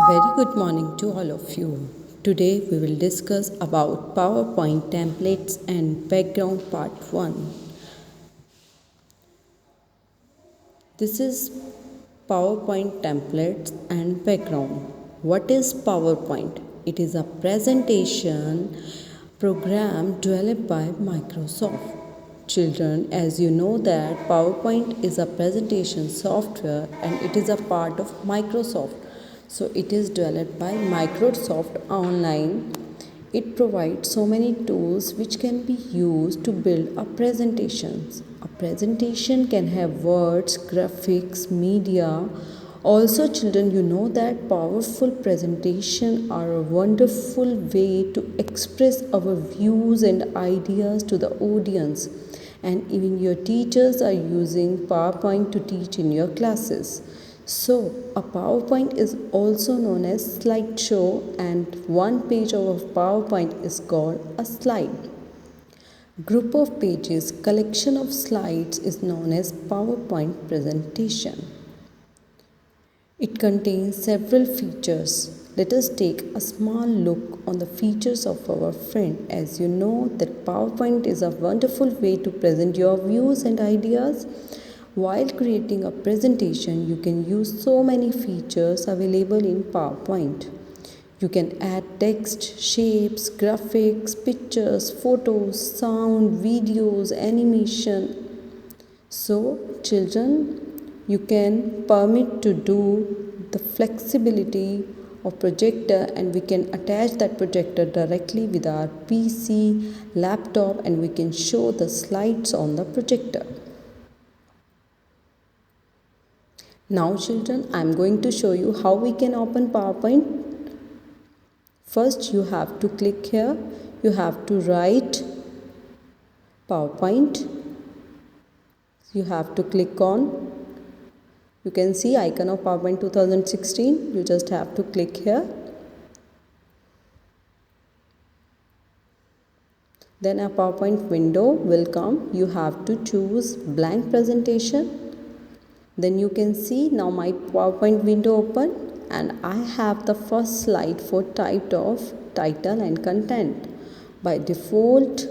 Very good morning to all of you. Today we will discuss about PowerPoint templates and background part 1. This is PowerPoint templates and background. What is PowerPoint? It is a presentation program developed by Microsoft. Children, as you know that PowerPoint is a presentation software and it is a part of Microsoft. So it is developed by Microsoft Online. It provides so many tools which can be used to build a presentations. A presentation can have words, graphics, media. Also children, you know that powerful presentation are a wonderful way to express our views and ideas to the audience, and even your teachers are using PowerPoint to teach in your classes. So, a PowerPoint is also known as slideshow, and one page of a PowerPoint is called a slide. Group of pages, collection of slides is known as PowerPoint presentation. It contains several features. Let us take a small look on the features of our friend. As you know that PowerPoint is a wonderful way to present your views and ideas. While creating a presentation, you can use so many features available in PowerPoint. You can add text, shapes, graphics, pictures, photos, sound, videos, animation. So, children, you can permit to do the flexibility of projector, and we can attach that projector directly with our PC, laptop, and we can show the slides on the projector. Now children, I am going to show you how we can open PowerPoint. First you have to click here, you have to write PowerPoint. You have to click on, you can see icon of PowerPoint 2016, you just have to click here. Then a PowerPoint window will come, you have to choose blank presentation. Then you can see now my PowerPoint window open, and I have the first slide for type of title and content. By default,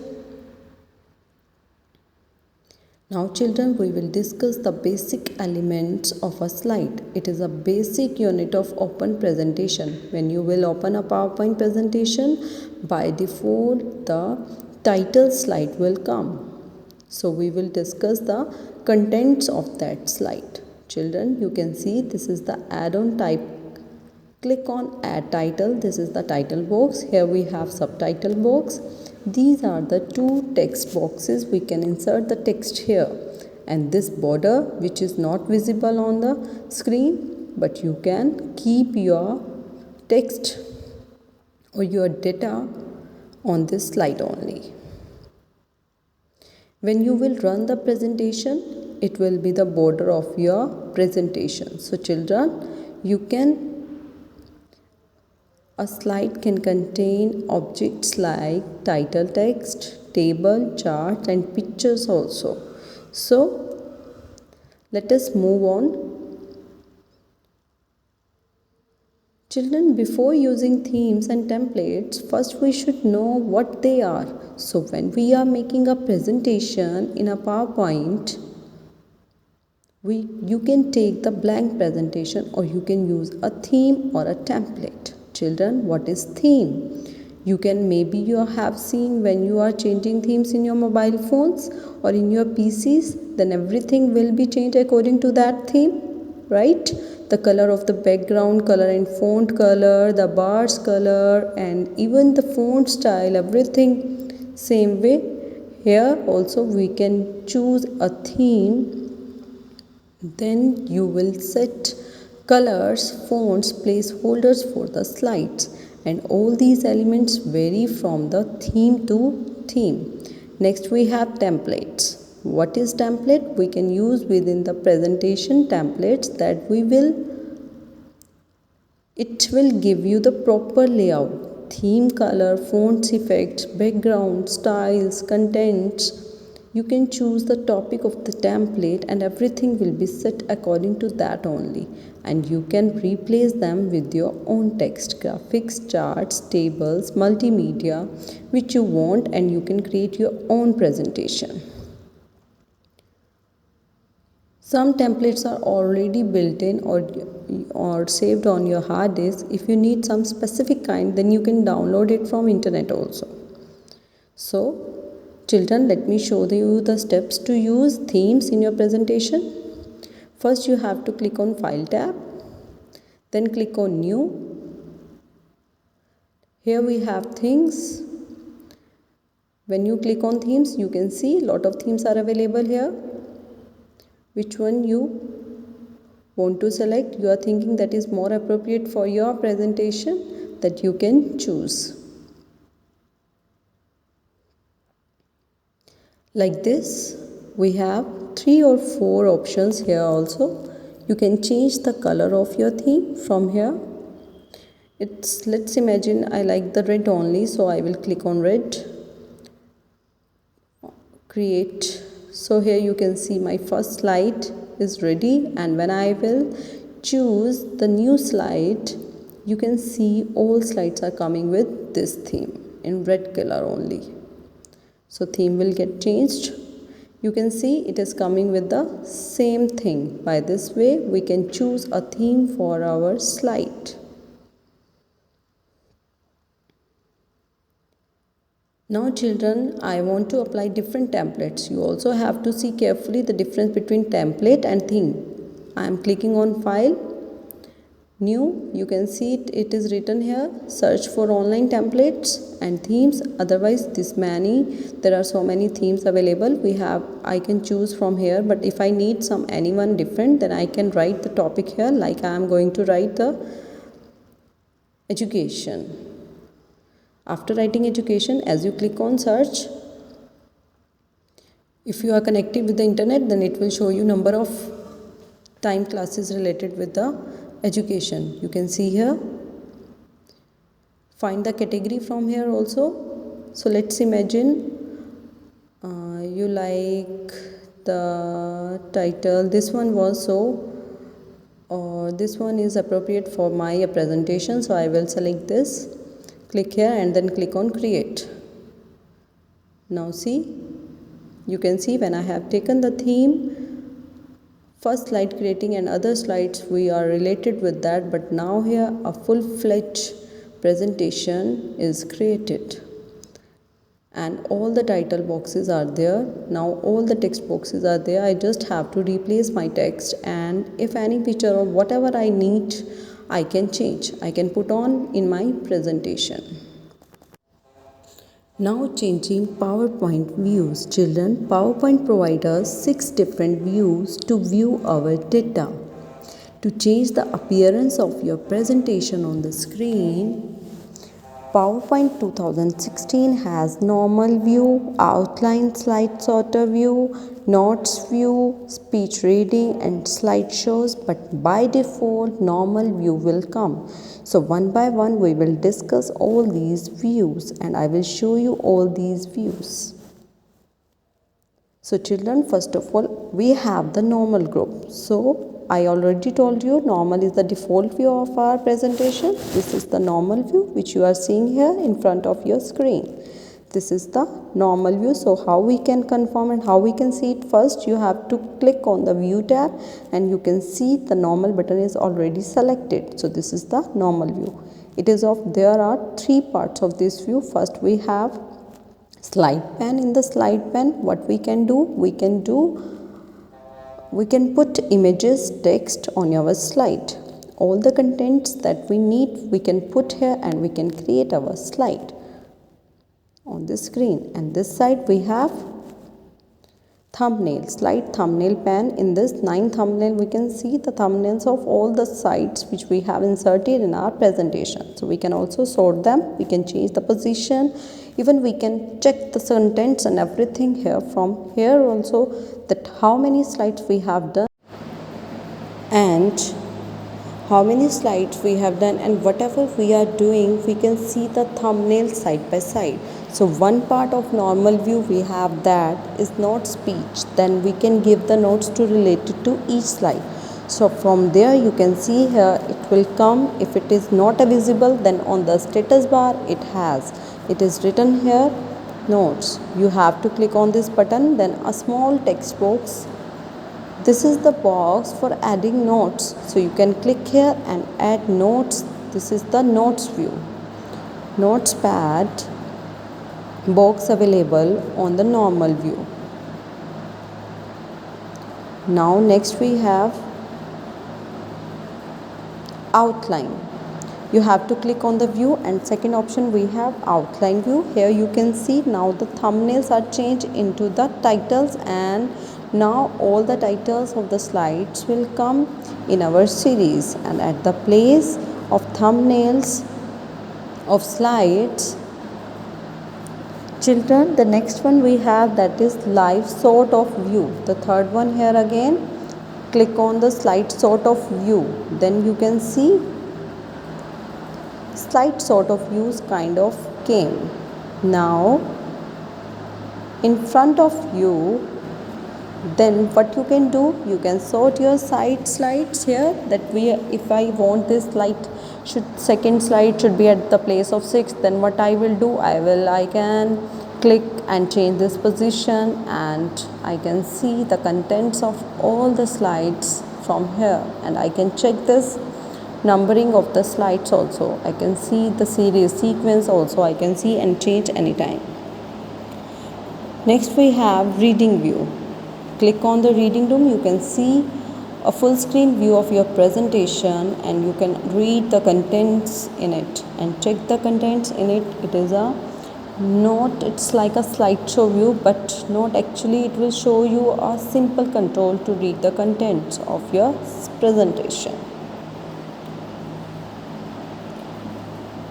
now children, we will discuss the basic elements of a slide. It is a basic unit of open presentation. When you will open a PowerPoint presentation, by default the title slide will come. So we will discuss the contents of that slide. Children, you can see this is the add-on type. Click on add title. This is the title box. Here we have subtitle box. These are the two text boxes. We can insert the text here, and this border which is not visible on the screen, but you can keep your text or your data on this slide only. When you will run the presentation, it will be the border of your presentation. So children, a slide can contain objects like title text, table, chart, and pictures also. So let us move on. Children, before using themes and templates, first we should know what they are. So when we are making a presentation in a PowerPoint, you can take the blank presentation, or you can use a theme or a template. Children, what is theme? You have seen when you are changing themes in your mobile phones or in your PCs, then everything will be changed according to that theme, right? The color of the background color and font color, the bars color, and even the font style, everything same way. Here also we can choose a theme. Then you will set colors, fonts, placeholders for the slides, and all these elements vary from the theme to theme. Next we have templates. What is template? We can use within the presentation templates that it will give you the proper layout, theme, color, fonts, effects, background, styles, contents. You can choose the topic of the template and everything will be set according to that only. And you can replace them with your own text, graphics, charts, tables, multimedia, which you want, and you can create your own presentation. Some templates are already built in or saved on your hard disk. If you need some specific kind, then you can download it from internet also. So, children, let me show you the steps to use themes in your presentation. First, you have to click on File tab, then click on New. Here we have themes. When you click on themes, you can see a lot of themes are available here. Which one you want to select, you are thinking that is more appropriate for your presentation, that you can choose. Like this, we have 3 or 4 options here also. You can change the color of your theme from here. Let's imagine I like the red only, so I will click on red. Create. So here you can see my first slide is ready, and when I will choose the new slide, you can see all slides are coming with this theme in red color only. So theme will get changed. You can see it is coming with the same thing. By this way, we can choose a theme for our slide. Now children, I want to apply different templates. You also have to see carefully the difference between template and theme. I am clicking on File, New. You can see it is written here, search for online templates and themes. Otherwise, there are so many themes available. I can choose from here, but if I need anyone different, then I can write the topic here, like I am going to write the education. After writing education, as you click on search, if you are connected with the internet, then it will show you number of time classes related with the education. You can see here. Find the category from here also. So let's imagine you like the title. This one was this one is appropriate for my presentation. So I will select this. Click here and then click on create. Now see, you can see when I have taken the theme, first slide creating and other slides we are related with that, but now here a full-fledged presentation is created and all the title boxes are there. Now all the text boxes are there. I just have to replace my text, and if any picture or whatever I need, I can change. I can put on in my presentation. Now changing PowerPoint views. Children, PowerPoint provides us 6 different views to view our data. To change the appearance of your presentation on the screen, PowerPoint 2016 has normal view, outline slide sorter view, notes view, speech reading and slideshows, but by default normal view will come. So one by one we will discuss all these views and I will show you all these views. So children, first of all we have the normal group. So I already told you normal is the default view of our presentation. This is the normal view which you are seeing here in front of your screen. This is the normal view. So how we can confirm and how we can see it? First you have to click on the view tab and you can see the normal button is already selected. So this is the normal view. There are 3 parts of this view. First we have slide pane. In the slide pane, what we can do? We can put images, text on our slide. All the contents that we need we can put here and we can create our slide on the screen. And this side we have thumbnail, slide thumbnail pane. In this 9 thumbnail we can see the thumbnails of all the sites which we have inserted in our presentation. So we can also sort them, we can change the position, even we can check the contents and everything here from here also, that how many slides we have done and whatever we are doing we can see the thumbnail side by side. So one part of normal view we have that is note speech. Then we can give the notes to related to each slide. So from there you can see here it will come. If it is not visible, then on the status bar it is written here notes. You have to click on this button, then a small text box. This is the box for adding notes. So you can click here and add notes. This is the notes view. Notes pad box available on the normal view. Now next we have outline. You have to click on the view, and second option we have outline view. Here you can see now the thumbnails are changed into the titles, and now all the titles of the slides will come in our series. And at the place of thumbnails of slides, children, the next one we have that is live sort of view. The third one here again, click on the slide sort of view. Then you can see slide sort of views kind of came. Now in front of you, then what you can do, you can sort your slides here. That we, if I want this slide second slide should be at the place of 6, then what I will do, I can click and change this position, and I can see the contents of all the slides from here, and I can check this numbering of the slides also. I can see the series sequence also, I can see and change anytime. Next we have reading view. Click on the reading room. You can see a full screen view of your presentation, and you can read the contents in it and check the contents in it. It is it's like a slideshow view, but not actually. It will show you a simple control to read the contents of your presentation.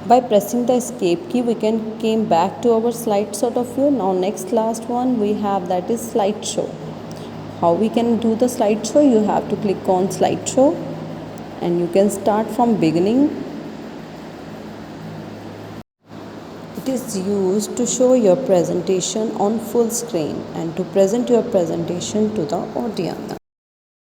By pressing the escape key, we can came back to our slide sort of view. Now next last one we have, that is slideshow. How we can do the slideshow? You have to click on slideshow, and you can start from beginning. It is used to show your presentation on full screen and to present your presentation to the audience.